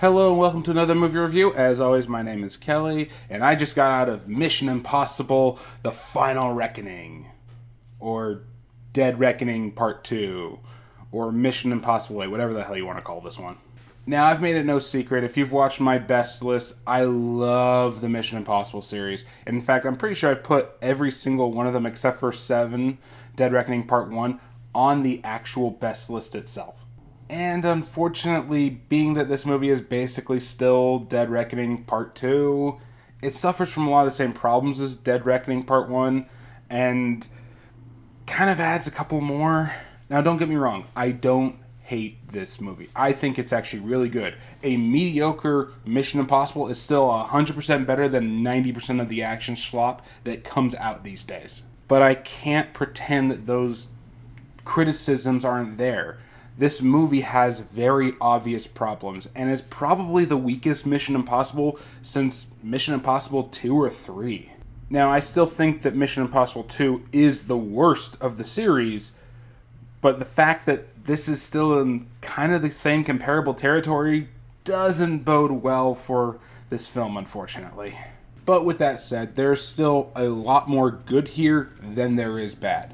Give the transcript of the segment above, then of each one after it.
Hello and welcome to another movie review. As always, my name is Kelly, and I just got out of Mission Impossible: The Final Reckoning, or Dead Reckoning Part 2, or Mission Impossible 8, whatever the hell you want to call this one. Now, I've made it no secret, if you've watched my best list, I love the Mission Impossible series. And in fact, I'm pretty sure I put every single one of them except for 7, Dead Reckoning Part 1, on the actual best list itself. And unfortunately, being that this movie is basically still Dead Reckoning Part 2, it suffers from a lot of the same problems as Dead Reckoning Part 1, and kind of adds a couple more. Now, don't get me wrong, I don't hate this movie. I think it's actually really good. A mediocre Mission Impossible is still 100% better than 90% of the action slop that comes out these days. But I can't pretend that those criticisms aren't there. This movie has very obvious problems and is probably the weakest Mission Impossible since Mission Impossible 2 or 3. Now, I still think that Mission Impossible 2 is the worst of the series, but the fact that this is still in kind of the same comparable territory doesn't bode well for this film, unfortunately. But with that said, there's still a lot more good here than there is bad.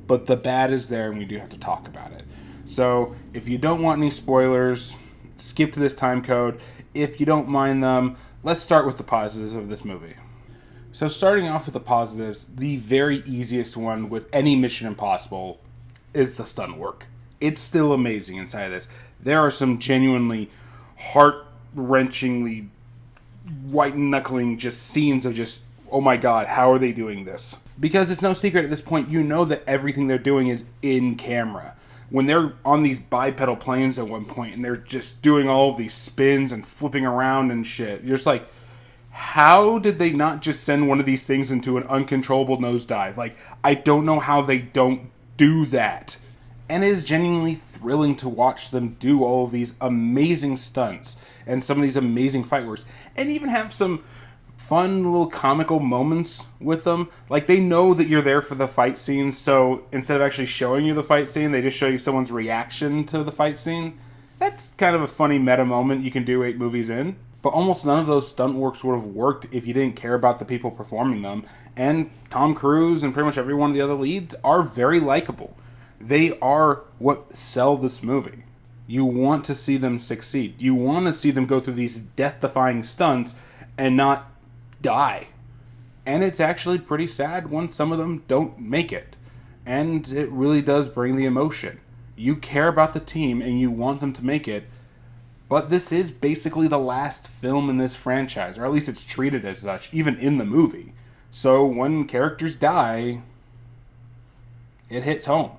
But the bad is there, and we do have to talk about it. So, if you don't want any spoilers, skip to this time code. If you don't mind them, let's start with the positives of this movie. So, starting off with the positives, the very easiest one with any Mission Impossible is the stunt work. It's still amazing inside of this. There are some genuinely heart-wrenchingly, white-knuckling just scenes of just, oh my god, how are they doing this? Because it's no secret at this point, you know that everything they're doing is in camera. When they're on these bipedal planes at one point and they're just doing all of these spins and flipping around and shit, you're just like, how did they not just send one of these things into an uncontrollable nosedive? Like, I don't know how they don't do that. And it is genuinely thrilling to watch them do all of these amazing stunts and some of these amazing fight works, and even have some fun little comical moments with them. Like, they know that you're there for the fight scene, so instead of actually showing you the fight scene, they just show you someone's reaction to the fight scene. That's kind of a funny meta moment you can do 8 movies in. But almost none of those stunt works would have worked if you didn't care about the people performing them. And Tom Cruise and pretty much every one of the other leads are very likable. They are what sell this movie. You want to see them succeed. You want to see them go through these death-defying stunts and not die. And it's actually pretty sad when some of them don't make it. And it really does bring the emotion. You care about the team and you want them to make it, but this is basically the last film in this franchise, or at least it's treated as such, even in the movie. So when characters die, it hits home.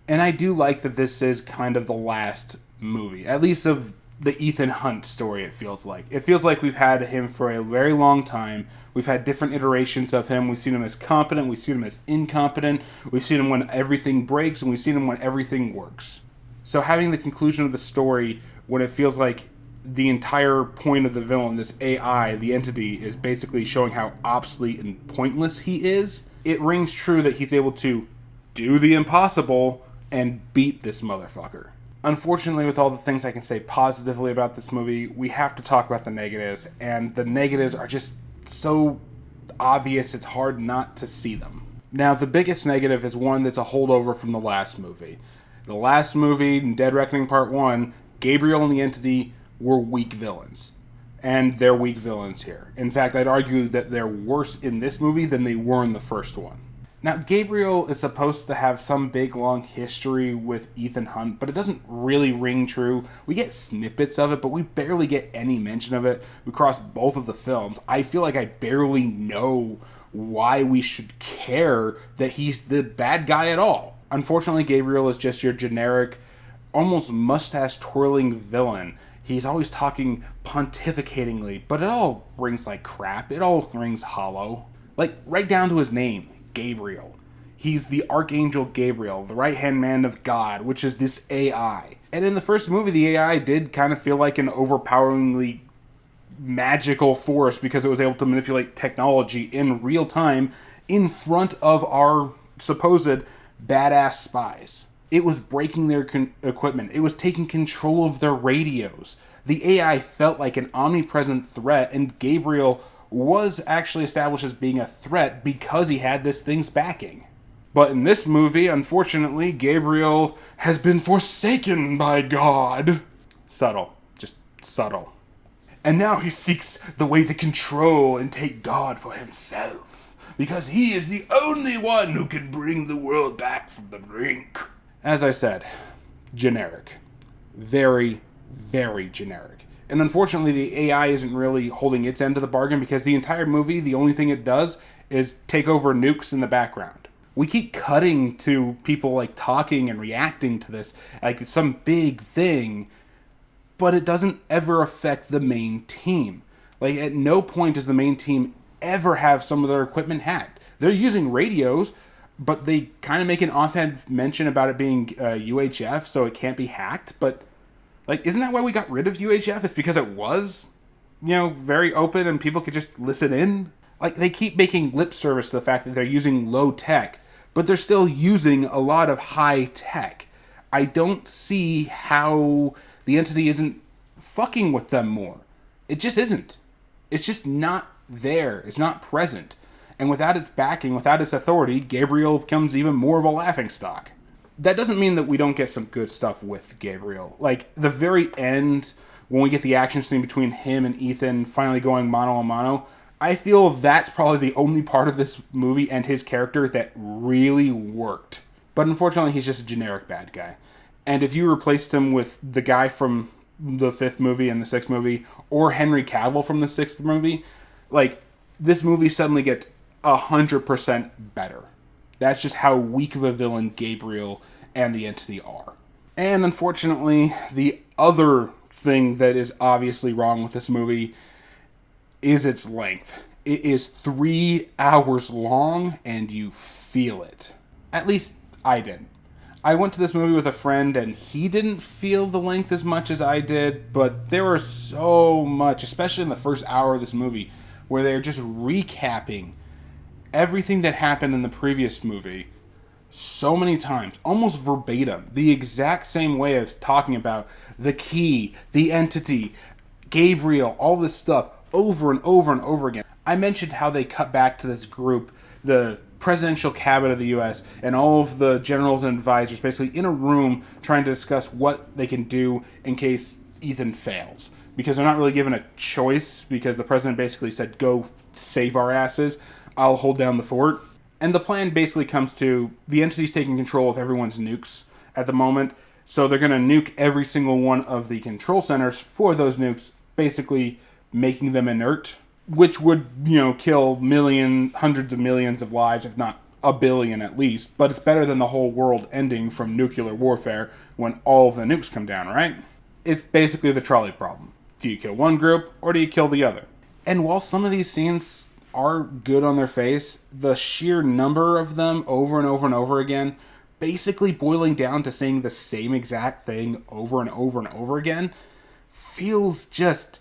And I do like that this is kind of the last movie, at least of the Ethan Hunt story, it feels like. It feels like we've had him for a very long time. We've had different iterations of him. We've seen him as competent. We've seen him as incompetent. We've seen him when everything breaks, and we've seen him when everything works. So having the conclusion of the story when it feels like the entire point of the villain, this AI, the entity, is basically showing how obsolete and pointless he is, it rings true that he's able to do the impossible and beat this motherfucker. Unfortunately, with all the things I can say positively about this movie, we have to talk about the negatives, and the negatives are just so obvious it's hard not to see them. Now, the biggest negative is one that's a holdover from the last movie. The last movie, Dead Reckoning Part 1, Gabriel and the Entity were weak villains. And they're weak villains here. In fact, I'd argue that they're worse in this movie than they were in the first one. Now, Gabriel is supposed to have some big, long history with Ethan Hunt, but it doesn't really ring true. We get snippets of it, but we barely get any mention of it across both of the films. I feel like I barely know why we should care that he's the bad guy at all. Unfortunately, Gabriel is just your generic, almost mustache-twirling villain. He's always talking pontificatingly, but it all rings like crap. It all rings hollow. Like, right down to his name. Gabriel. He's the Archangel Gabriel, the right-hand man of God, which is this AI. And in the first movie, the AI did kind of feel like an overpoweringly magical force because it was able to manipulate technology in real time in front of our supposed badass spies. It was breaking their equipment. It was taking control of their radios. The AI felt like an omnipresent threat, and Gabriel was actually established as being a threat because he had this thing's backing. But in this movie, unfortunately, Gabriel has been forsaken by God. Subtle. Just subtle. And now he seeks the way to control and take God for himself, because he is the only one who can bring the world back from the brink. As I said, generic. Very, very generic. And unfortunately, the AI isn't really holding its end of the bargain, because the entire movie, the only thing it does is take over nukes in the background. We keep cutting to people like talking and reacting to this like it's some big thing, but it doesn't ever affect the main team. Like, at no point does the main team ever have some of their equipment hacked. They're using radios, but they kind of make an offhand mention about it being UHF, so it can't be hacked. But, like, isn't that why we got rid of UHF? It's because it was, very open and people could just listen in. Like, they keep making lip service to the fact that they're using low tech, but they're still using a lot of high tech. I don't see how the entity isn't fucking with them more. It just isn't. It's just not there. It's not present. And without its backing, without its authority, Gabriel becomes even more of a laughingstock. That doesn't mean that we don't get some good stuff with Gabriel. Like, the very end, when we get the action scene between him and Ethan finally going mano a mano, I feel that's probably the only part of this movie and his character that really worked. But unfortunately, he's just a generic bad guy. And if you replaced him with the guy from the 5th movie and the 6th movie, or Henry Cavill from the 6th movie, like, this movie suddenly gets 100% better. That's just how weak of a villain Gabriel and the entity are. And unfortunately, the other thing that is obviously wrong with this movie is its length. It is 3 hours long, and you feel it. At least I did. I went to this movie with a friend, and he didn't feel the length as much as I did, but there was so much, especially in the first hour of this movie, where they're just recapping everything that happened in the previous movie so many times, almost verbatim, the exact same way of talking about the key, the entity, Gabriel, all this stuff, over and over and over again. I mentioned how they cut back to this group, the presidential cabinet of the U.S., and all of the generals and advisors basically in a room trying to discuss what they can do in case Ethan fails. Because they're not really given a choice, because the president basically said, go save our asses, I'll hold down the fort. And the plan basically comes to, the entity's taking control of everyone's nukes at the moment, so they're going to nuke every single one of the control centers for those nukes, basically making them inert, which would, kill hundreds of millions of lives, if not a billion at least. But it's better than the whole world ending from nuclear warfare when all of the nukes come down, right? It's basically the trolley problem. Do you kill one group, or do you kill the other? And while some of these scenes are good on their face, the sheer number of them over and over and over again, basically boiling down to saying the same exact thing over and over and over again, feels just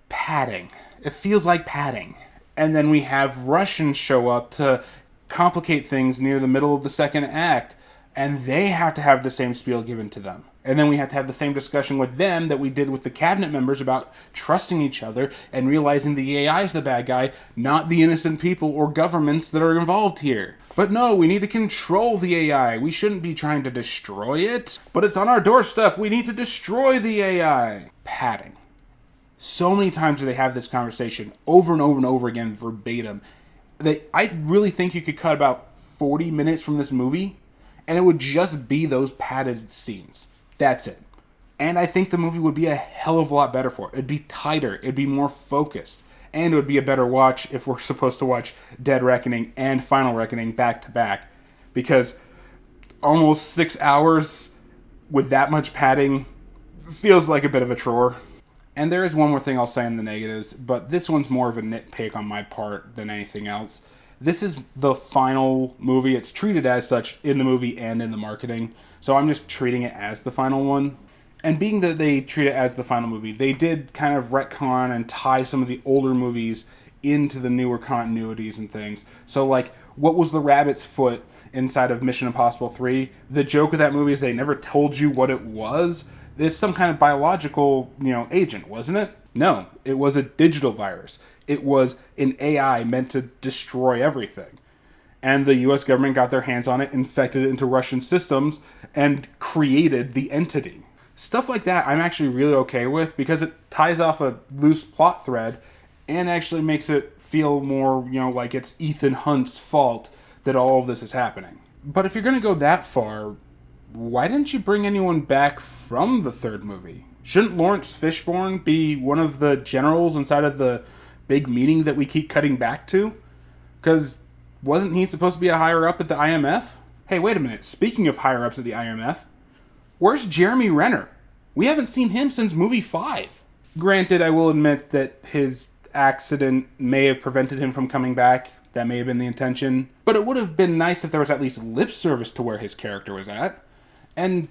padding. It feels like padding. And then we have Russians show up to complicate things near the middle of the second act, and they have to have the same spiel given to them. And then we have to have the same discussion with them that we did with the cabinet members about trusting each other and realizing the AI is the bad guy, not the innocent people or governments that are involved here. But no, we need to control the AI. We shouldn't be trying to destroy it. But it's on our doorstep. We need to destroy the AI. Padding. So many times do they have this conversation over and over and over again, verbatim, that I really think you could cut about 40 minutes from this movie, and it would just be those padded scenes. That's it. And I think the movie would be a hell of a lot better for it. It'd be tighter. It'd be more focused. And it would be a better watch if we're supposed to watch Dead Reckoning and Final Reckoning back to back. Because almost 6 hours with that much padding feels like a bit of a chore. And there is one more thing I'll say in the negatives, but this one's more of a nitpick on my part than anything else. This is the final movie. It's treated as such in the movie and in the marketing. So I'm just treating it as the final one. And being that they treat it as the final movie, they did kind of retcon and tie some of the older movies into the newer continuities and things. So, like, what was the rabbit's foot inside of Mission Impossible 3? The joke of that movie is they never told you what it was. It's some kind of biological, agent, wasn't it? No, it was a digital virus. It was an AI meant to destroy everything. And the US government got their hands on it, infected it into Russian systems, and created the entity. Stuff like that I'm actually really okay with because it ties off a loose plot thread and actually makes it feel more, like it's Ethan Hunt's fault that all of this is happening. But if you're going to go that far, why didn't you bring anyone back from the third movie? Shouldn't Lawrence Fishburne be one of the generals inside of the big meeting that we keep cutting back to? Because wasn't he supposed to be a higher up at the IMF? Hey, wait a minute. Speaking of higher ups at the IMF, where's Jeremy Renner? We haven't seen him since movie 5. Granted, I will admit that his accident may have prevented him from coming back. That may have been the intention. But it would have been nice if there was at least lip service to where his character was at. And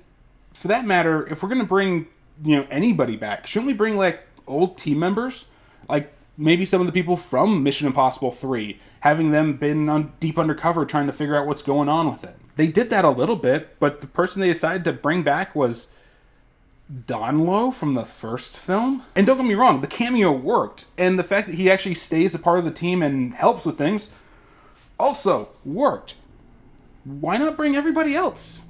for that matter, if we're going to bring, anybody back, shouldn't we bring, old team members? Like, maybe some of the people from Mission Impossible 3, having them been on deep undercover trying to figure out what's going on with it. They did that a little bit, but the person they decided to bring back was Donlo from the first film. And don't get me wrong, the cameo worked. And the fact that he actually stays a part of the team and helps with things also worked. Why not bring everybody else?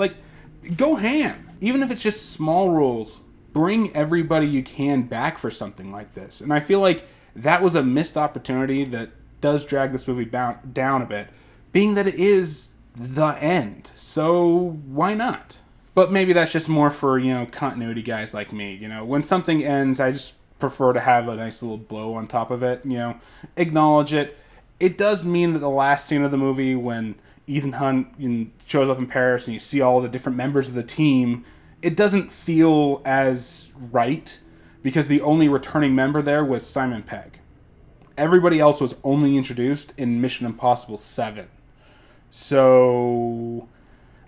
Go ham. Even if it's just small roles, bring everybody you can back for something like this. And I feel like that was a missed opportunity that does drag this movie down a bit, being that it is the end. So why not? But maybe that's just more for, continuity guys like me. When something ends, I just prefer to have a nice little blow on top of it, acknowledge it. It does mean that the last scene of the movie, when Ethan Hunt shows up in Paris and you see all the different members of the team, it doesn't feel as right because the only returning member there was Simon Pegg. Everybody else was only introduced in Mission Impossible 7. So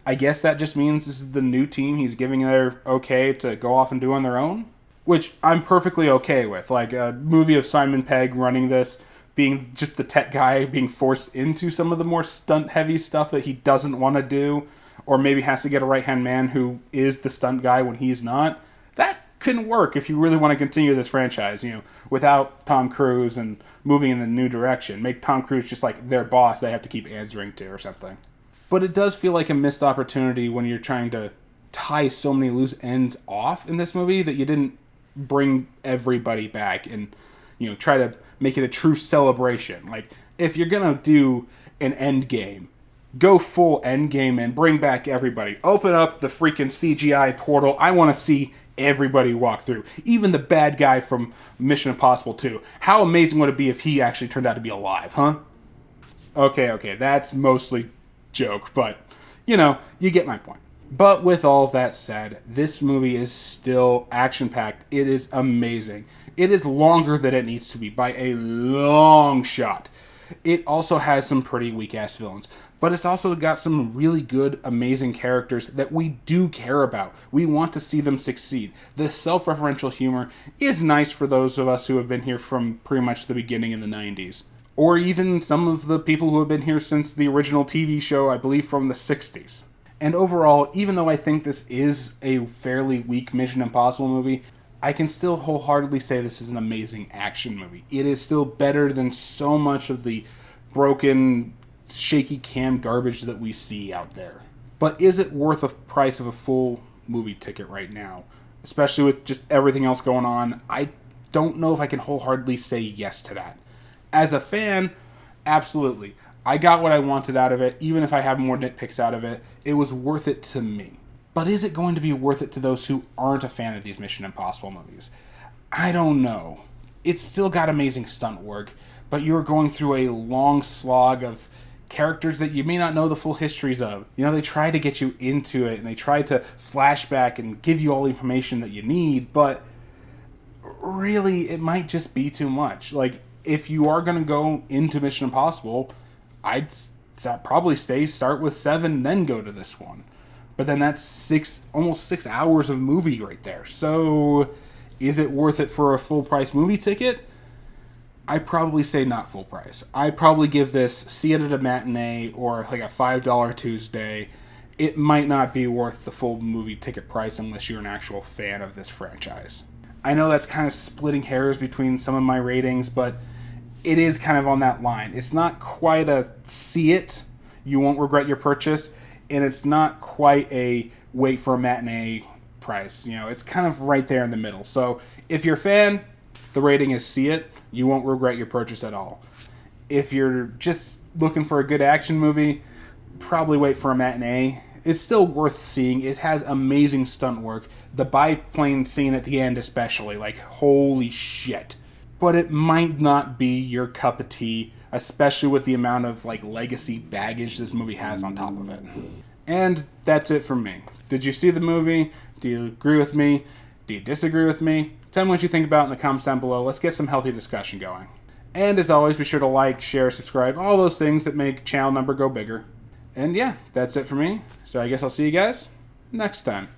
I guess that just means this is the new team he's giving their okay to go off and do on their own, which I'm perfectly okay with. Like a movie of Simon Pegg running this, being just the tech guy, being forced into some of the more stunt-heavy stuff that he doesn't want to do, or maybe has to get a right-hand man who is the stunt guy when he's not. That couldn't work if you really want to continue this franchise, without Tom Cruise and moving in the new direction. Make Tom Cruise just like their boss they have to keep answering to or something. But it does feel like a missed opportunity when you're trying to tie so many loose ends off in this movie that you didn't bring everybody back and, try to make it a true celebration. Like, if you're going to do an end game, go full end game and bring back everybody. Open up the freaking CGI portal. I want to see everybody walk through. Even the bad guy from Mission Impossible 2. How amazing would it be if he actually turned out to be alive, huh? Okay, that's mostly joke, but, you get my point. But with all that said, this movie is still action-packed. It is amazing. It is longer than it needs to be by a long shot. It also has some pretty weak-ass villains, but it's also got some really good, amazing characters that we do care about. We want to see them succeed. The self-referential humor is nice for those of us who have been here from pretty much the beginning in the 90s. Or even some of the people who have been here since the original TV show, I believe from the 60s. And overall, even though I think this is a fairly weak Mission Impossible movie, I can still wholeheartedly say this is an amazing action movie. It is still better than so much of the broken, shaky cam garbage that we see out there. But is it worth the price of a full movie ticket right now? Especially with just everything else going on, I don't know if I can wholeheartedly say yes to that. As a fan, absolutely. I got what I wanted out of it, even if I have more nitpicks out of it. It was worth it to me. But is it going to be worth it to those who aren't a fan of these Mission Impossible movies? I don't know. It's still got amazing stunt work, but you're going through a long slog of characters that you may not know the full histories of. They try to get you into it, and they try to flashback and give you all the information that you need, but really, it might just be too much. Like, if you are going to go into Mission Impossible, I'd probably start with 7, then go to this one. But then that's almost 6 hours of movie right there. So, is it worth it for a full-price movie ticket? I'd probably say not full price. I'd probably give this, see it at a matinee or like a $5 Tuesday, it might not be worth the full movie ticket price unless you're an actual fan of this franchise. I know that's kind of splitting hairs between some of my ratings, but it is kind of on that line. It's not quite a see it, you won't regret your purchase, and it's not quite a wait for a matinee price. You know, it's kind of right there in the middle. So if you're a fan, the rating is see it. You won't regret your purchase at all. If you're just looking for a good action movie, probably wait for a matinee. It's still worth seeing. It has amazing stunt work. The biplane scene at the end especially, like, holy shit. But it might not be your cup of tea, especially with the amount of, like, legacy baggage this movie has on top of it. And that's it from me. Did you see the movie? Do you agree with me? Do you disagree with me? Tell me what you think about it in the comments down below. Let's get some healthy discussion going. And as always, be sure to like, share, subscribe, all those things that make channel number go bigger. And yeah, that's it for me. So I guess I'll see you guys next time.